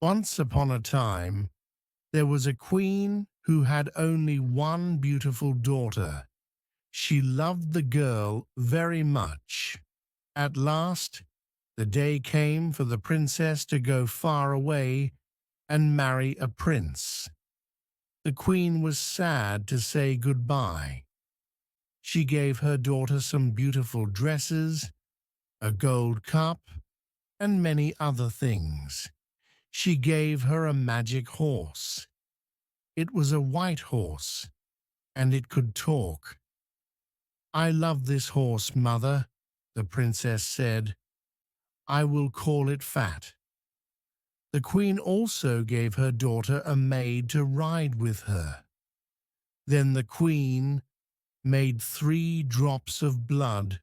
Once upon a time, there was a queen who had only one beautiful daughter. She loved the girl very much. At last, the day came for the princess to go far away and marry a prince. The queen was sad to say goodbye. She gave her daughter some beautiful dresses, a gold cup, and many other things. She gave her a magic horse. It was a white horse, and it could talk. "I love this horse, mother," the princess said. "I will call it Fat." The queen also gave her daughter a maid to ride with her. Then the queen made 3 drops of blood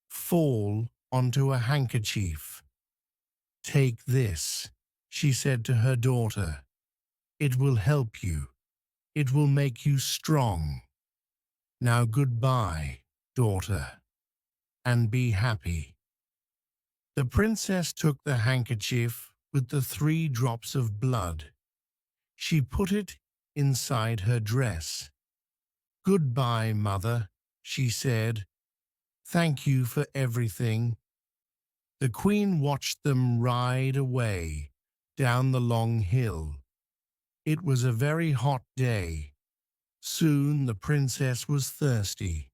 fall onto a handkerchief. "Take this," she said to her daughter. "It will help you. It will make you strong. Now goodbye, daughter, and be happy." The princess took the handkerchief with the 3 drops of blood. She put it inside her dress. "Goodbye, mother," she said. "Thank you for everything." The queen watched them ride away down the long hill. It was a very hot day. Soon the princess was thirsty.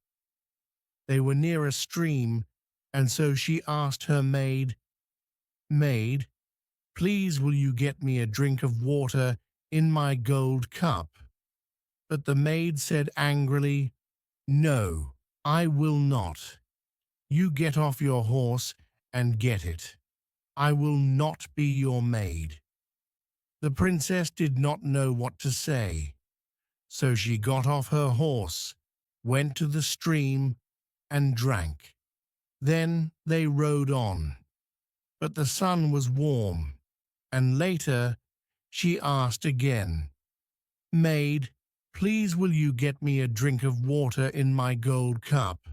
They were near a stream, and so she asked her maid, "Maid, please will you get me a drink of water in my gold cup?" But the maid said angrily, "No, I will not. You get off your horse and get it. I will not be your maid." The princess did not know what to say, so she got off her horse, went to the stream, and drank. Then they rode on. But the sun was warm, and later she asked again, "Maid, please will you get me a drink of water in my gold cup?"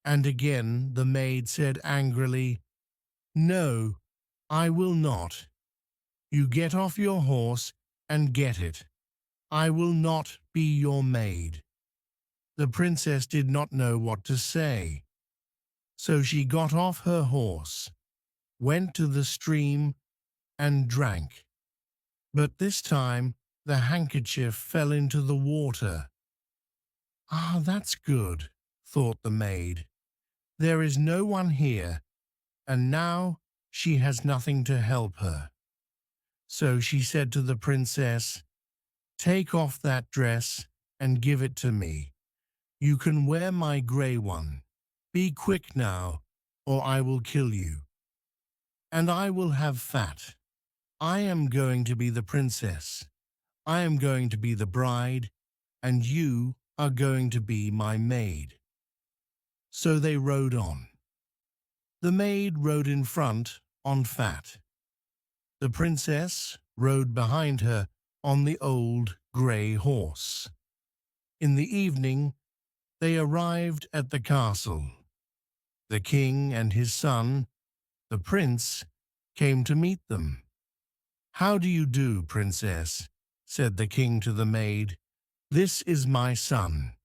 And again the maid said angrily, "No, I will not. You get off your horse and get it. I will not be your maid." The princess did not know what to say, so she got off her horse, went to the stream, and drank. But this time the handkerchief fell into the water. "Ah, that's good," thought the maid. "There is no one here, and now she has nothing to help her." So she said to the princess, "Take off that dress and give it to me. You can wear my grey one. Be quick now, or I will kill you. And I will have Fat. I am going to be the princess. I am going to be the bride, and you are going to be my maid." So they rode on. The maid rode in front on Fat. The princess rode behind her on the old grey horse. In the evening, they arrived at the castle. The king and his son, the prince, came to meet them. "How do you do, princess?" said the king to the maid. "This is my son,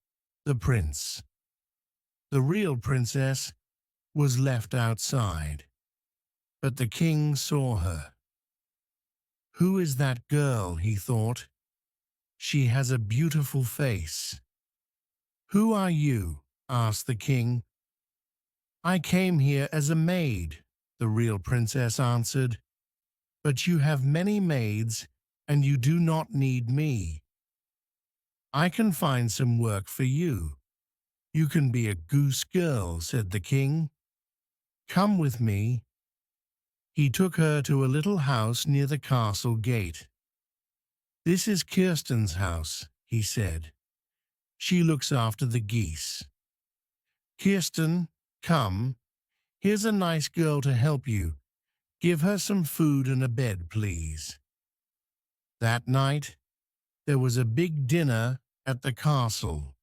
the prince." The real princess was left outside, but the king saw her. "Who is that girl?" he thought. "She has a beautiful face." "Who are you?" asked the king. "I came here as a maid," the real princess answered. "But you have many maids, and you do not need me. I can find some work for you. You can be a goose girl," said the king. "Come with me." He took her to a little house near the castle gate. "This is Kirsten's house," he said. "She looks after the geese. Kirsten, come. Here's a nice girl to help you. Give her some food and a bed, please." That night, there was a big dinner at the castle.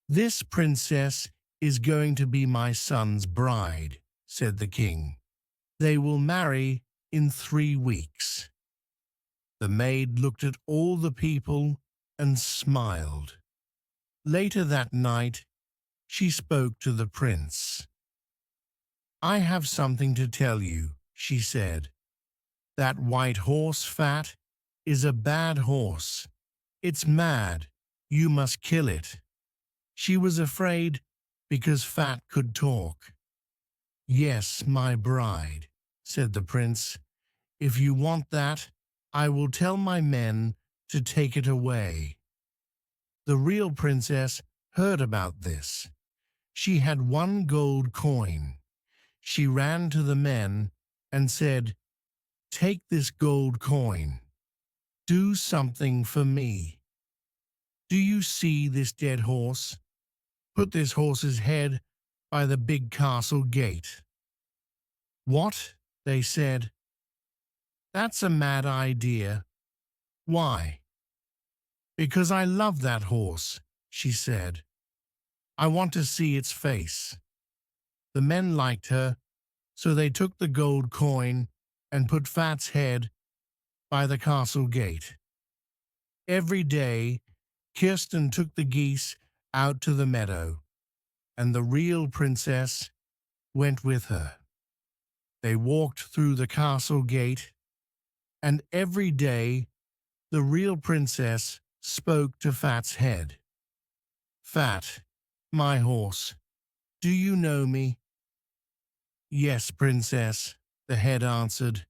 "This princess is going to be my son's bride," said the king. "They will marry in 3 weeks. The maid looked at all the people and smiled. Later that night, she spoke to the prince. "I have something to tell you," she said. "That white horse, Fat, is a bad horse. It's mad. You must kill it." She was afraid because Fat could talk. "Yes, my bride," said the prince. "If you want that, I will tell my men to take it away." The real princess heard about this. She had 1 gold coin. She ran to the men and said, "Take this gold coin. Do something for me. Do you see this dead horse? Put this horse's head by the big castle gate." "What?" they said. "That's a mad idea." "Why?" "Because I love that horse," she said. "I want to see its face." The men liked her, so they took the gold coin and put Fat's head by the castle gate. Every day, Kirsten took the geese out to the meadow, and the real princess went with her. They walked through the castle gate, and every day the real princess spoke to Fat's head. "Fat, my horse, do you know me?" "Yes, princess," the head answered.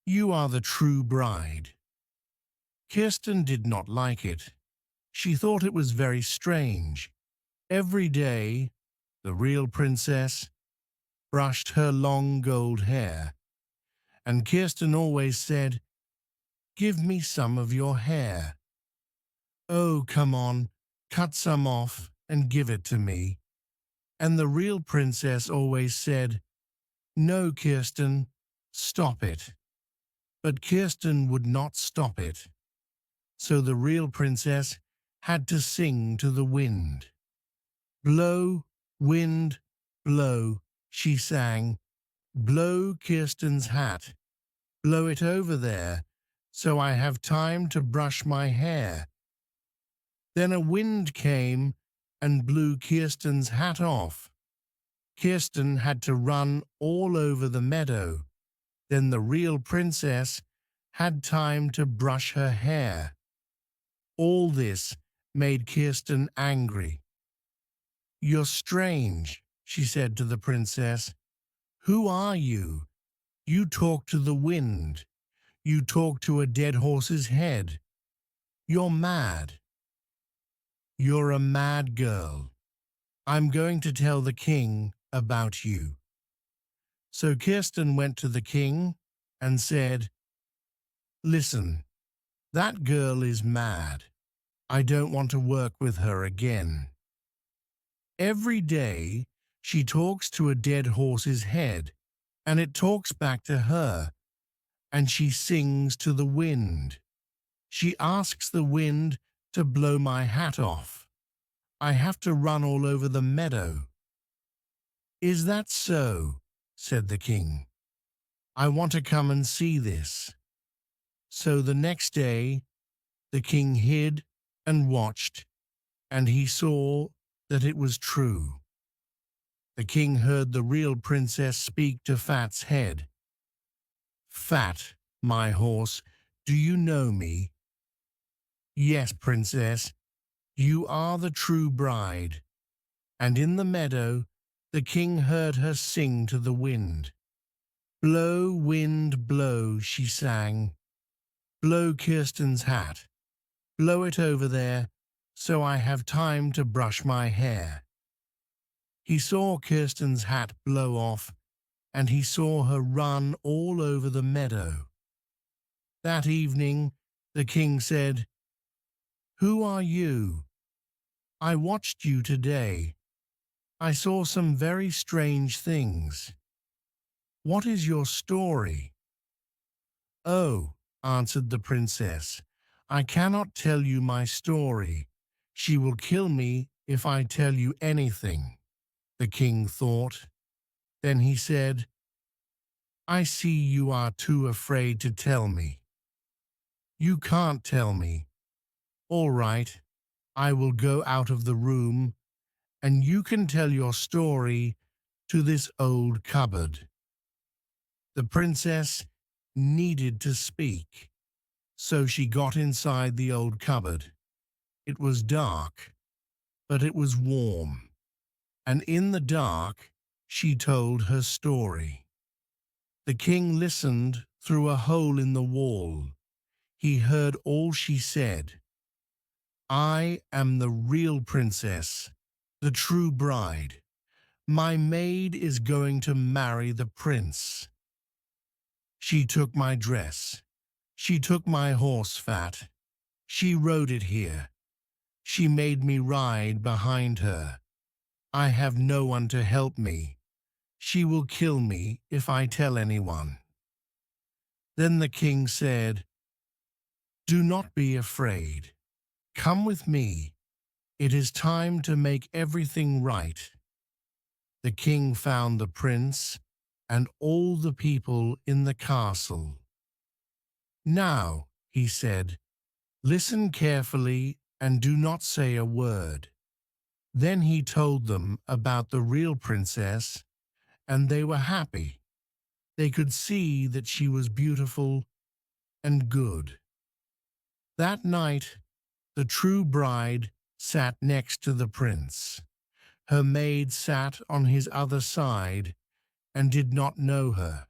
"You are the true bride." Kirsten did not like it. She thought it was very strange. Every day, the real princess brushed her long gold hair, and Kirsten always said, "Give me some of your hair." "Oh, come on, cut some off and give it to me." And the real princess always said, "No, Kirsten, stop it." But Kirsten would not stop it. So the real princess had to sing to the wind. "Blow, wind, blow," she sang. "Blow Kirsten's hat. Blow it over there, so I have time to brush my hair." Then a wind came and blew Kirsten's hat off. Kirsten had to run all over the meadow. Then the real princess had time to brush her hair. All this made Kirsten angry. "You're strange," she said to the princess. "Who are you? You talk to the wind. You talk to a dead horse's head. You're mad. You're a mad girl. I'm going to tell the king about you." So Kirsten went to the king and said, "Listen, that girl is mad. I don't want to work with her again. Every day she talks to a dead horse's head, and it talks back to her, and she sings to the wind. She asks the wind to blow my hat off. I have to run all over the meadow." "Is that so?" said the king. "I want to come and see this." So the next day the king hid and watched, and he saw that it was true. The king heard the real princess speak to Fat's head. "Fat, my horse, do you know me?" "Yes, princess, you are the true bride." And in the meadow the king heard her sing to the wind. "Blow, wind, blow," she sang. "Blow Kirsten's hat. Blow it over there, so I have time to brush my hair." He saw Kirsten's hat blow off, and he saw her run all over the meadow. That evening the king said, "Who are you? I watched you today. I saw some very strange things. What is your story?" "Oh," answered the princess, "I cannot tell you my story. She will kill me if I tell you anything." The king thought. Then he said, "I see you are too afraid to tell me. You can't tell me. All right, I will go out of the room, and you can tell your story to this old cupboard. The princess needed to speak, so she got inside the old cupboard. It was dark, but it was warm, and in the dark she told her story. The king listened through a hole in the wall. He heard all she said. I am the real princess, the true bride. My maid is going to marry the prince. She took my dress. She took my horse fat. She rode it here. She made me ride behind her. I have no one to help me. She will kill me if I tell anyone. Then the king said, Do not be afraid. Come with me. It is time to make everything right. The king found the prince and all the people in the castle. Now, he said, listen carefully and do not say a word. Then he told them about the real princess, and they were happy. They could see that she was beautiful and good. That night, the true bride sat next to the prince. Her maid sat on his other side and did not know her.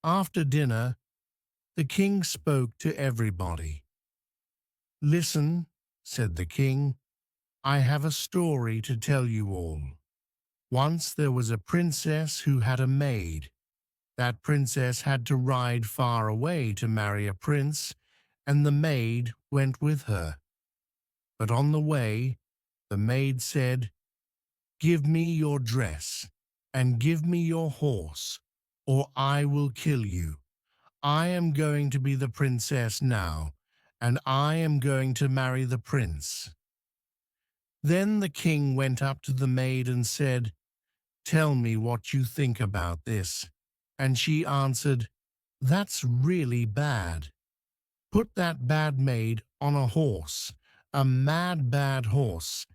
After dinner, the king spoke to everybody. Listen, said the king, I have a story to tell you all. Once there was a princess who had a maid. That princess had to ride far away to marry a prince, and the maid went with her. But on the way, the maid said, Give me your dress, and give me your horse, or I will kill you. I am going to be the princess now, and I am going to marry the prince. Then the king went up to the maid and said, Tell me what you think about this. And she answered, That's really bad. Put that bad maid on a horse, a mad bad horse,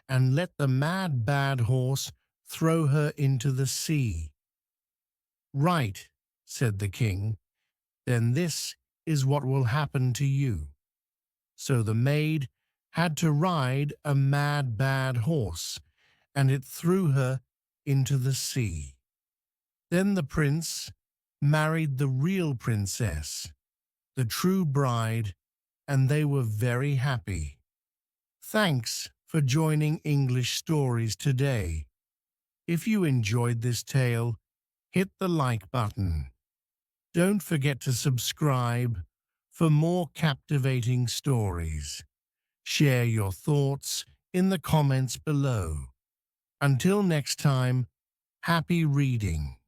and let the mad bad horse throw her into the sea. Right, said the king, then this is what will happen to you. So the maid had to ride a mad bad horse, and it threw her into the sea. Then the prince married the real princess, the true bride, and they were very happy. Thanks for joining English Stories today. If you enjoyed this tale, hit the like button. Don't forget to subscribe for more captivating stories. Share your thoughts in the comments below. Until next time, happy reading.